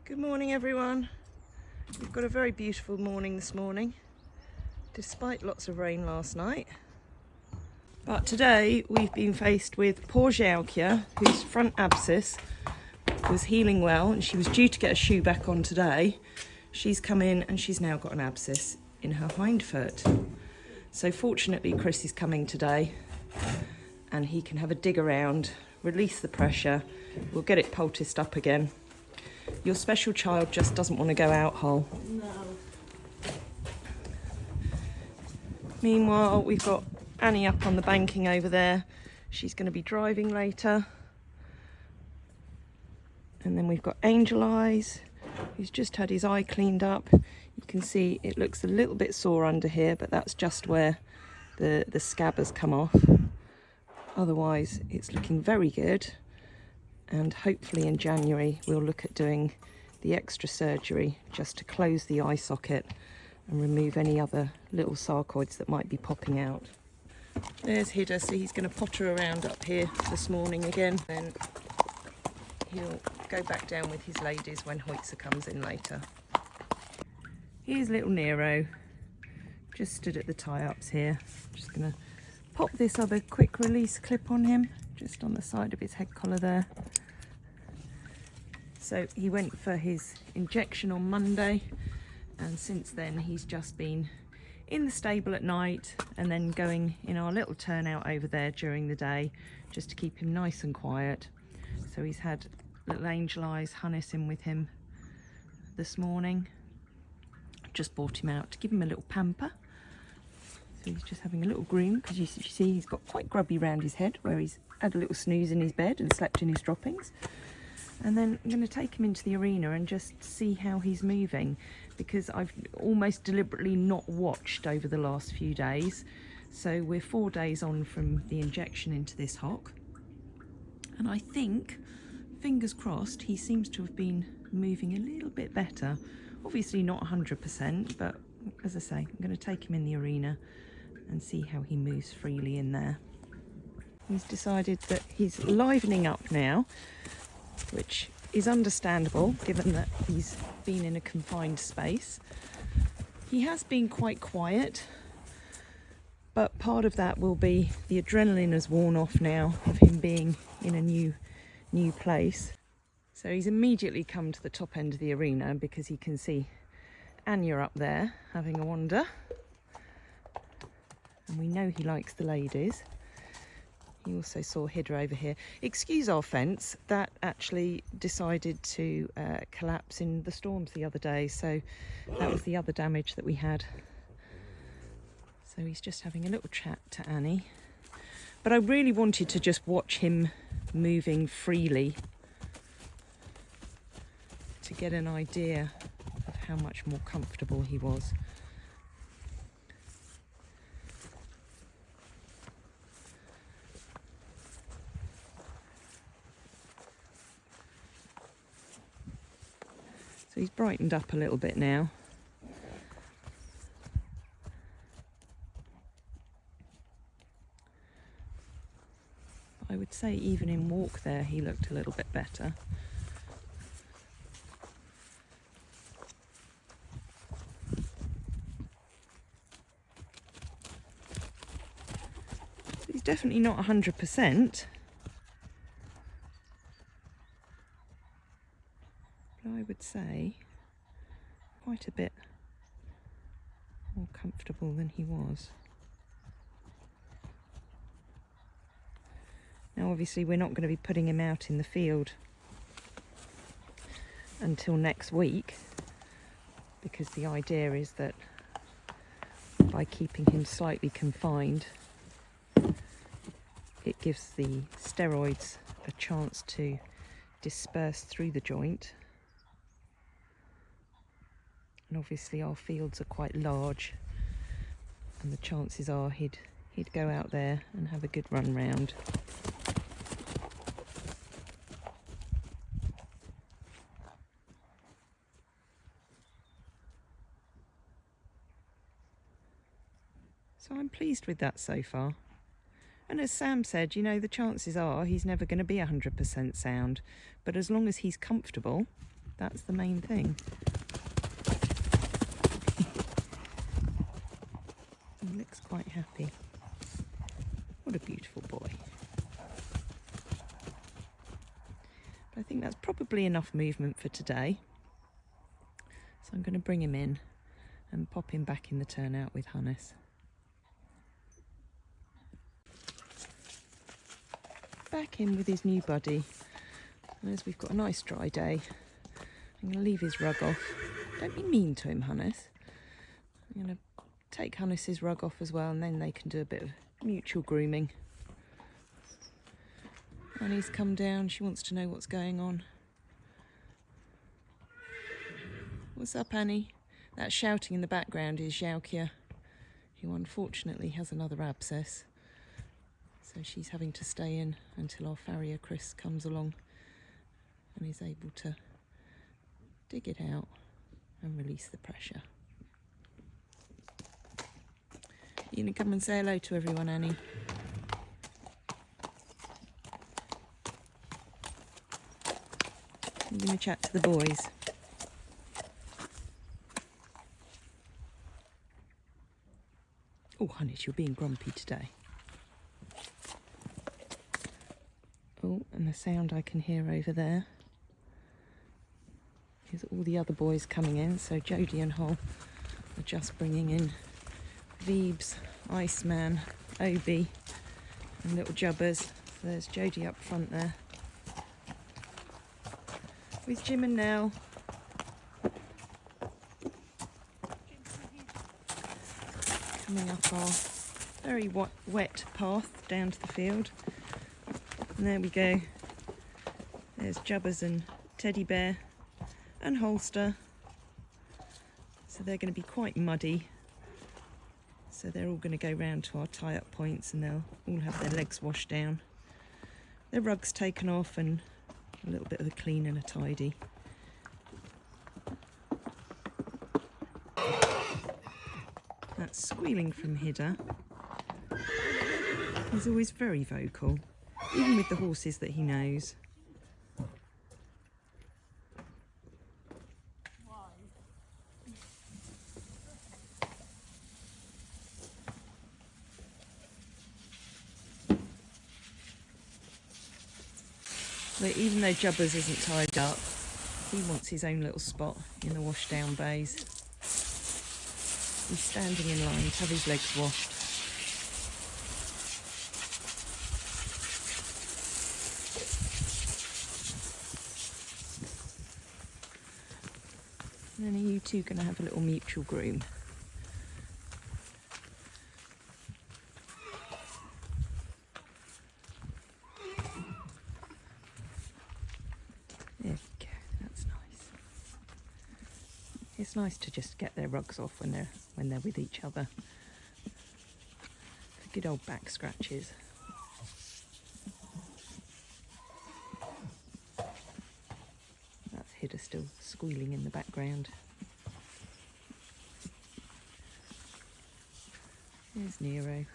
Good morning everyone. We've got a very beautiful morning this morning, despite lots of rain last night. But today we've been faced with poor Xiaokia, whose front abscess was healing well and she was due to get a shoe back on today. She's come in and she's now got an abscess in her hind foot. So fortunately Chris is coming today and he can have a dig around, release the pressure, we'll get it poulticed up again. Your special child just doesn't want to go out whole. No. Meanwhile, we've got Annie up on the banking over there. She's going to be driving later. And then we've got Angel Eyes, who's just had his eye cleaned up. You can see it looks a little bit sore under here, but that's just where the scab has come off. Otherwise, it's looking very good. And hopefully in January we'll look at doing the extra surgery just to close the eye socket and remove any other little sarcoids that might be popping out. There's Hidda, so he's going to potter around up here this morning again. Then he'll go back down with his ladies when Hoitzer comes in later. Here's little Nero, just stood at the tie-ups here. Just going to pop this other quick release clip on him, just on the side of his head collar there. So he went for his injection on Monday, and since then he's just been in the stable at night and then going in our little turnout over there during the day, just to keep him nice and quiet. So he's had little Angel Eyes harness in with him this morning. Just brought him out to give him a little pamper. So he's just having a little groom, because you see he's got quite grubby round his head where he's had a little snooze in his bed and slept in his droppings. And then I'm going to take him into the arena and just see how he's moving, because I've almost deliberately not watched over the last few days. So we're 4 days on from the injection into this hock, and I think, fingers crossed, he seems to have been moving a little bit better. Obviously not 100%, but as I say, I'm going to take him in the arena and see how he moves freely in there. He's decided that he's livening up now, which is understandable given that he's been in a confined space. He has been quite quiet, but part of that will be the adrenaline has worn off now of him being in a new place. So he's immediately come to the top end of the arena because he can see Anya up there having a wander. And we know he likes the ladies. He also saw Hidda over here. Excuse our fence, that actually decided to collapse in the storms the other day, so that was the other damage that we had. So he's just having a little chat to Annie. But I really wanted to just watch him moving freely to get an idea of how much more comfortable he was. So he's brightened up a little bit now. I would say even in walk there he looked a little bit better. He's definitely not 100%. I would say quite a bit more comfortable than he was. Now obviously we're not going to be putting him out in the field until next week, because the idea is that by keeping him slightly confined, it gives the steroids a chance to disperse through the joint. And obviously our fields are quite large, and the chances are he'd go out there and have a good run round. So I'm pleased with that so far. And as Sam said, you know, the chances are he's never going to be 100% sound, but as long as he's comfortable, That's the main thing. He looks quite happy. What a beautiful boy. But I think that's probably enough movement for today. So I'm going to bring him in and pop him back in the turnout with Hannes. Back in with his new buddy. And as we've got a nice dry day, I'm going to leave his rug off. Don't be mean to him, Hannes. I'm going to take Hannes's rug off as well, and then they can do a bit of mutual grooming. Annie's come down. She wants to know what's going on. What's up, Annie? That shouting in the background is Xiaokia, who unfortunately has another abscess. So she's having to stay in until our farrier Chris comes along and is able to dig it out and release the pressure. You gonna come and say hello to everyone, Annie? I'm gonna chat to the boys. Oh, Hannes, you're being grumpy today. Oh, and the sound I can hear over there is all the other boys coming in. So Jodie and Hol are just bringing in Veebs, Iceman, Obi and little Jubbers. So there's Jodie up front there with Jim and Nell. Coming up our very wet path down to the field. And there we go. There's Jubbers and Teddy Bear and Holster. So they're going to be quite muddy. So they're all going to go round to our tie-up points and they'll all have their legs washed down. Their rugs taken off and a little bit of a clean and a tidy. That's squealing from Hidda. He's always very vocal, even with the horses that he knows. But even though Jubbers isn't tied up, he wants his own little spot in the wash-down bays. He's standing in line to have his legs washed. And then are you two going to have a little mutual groom? There we go, that's nice. It's nice to just get their rugs off when they're with each other. For good old back scratches. That's Hidda still squealing in the background. There's Nero.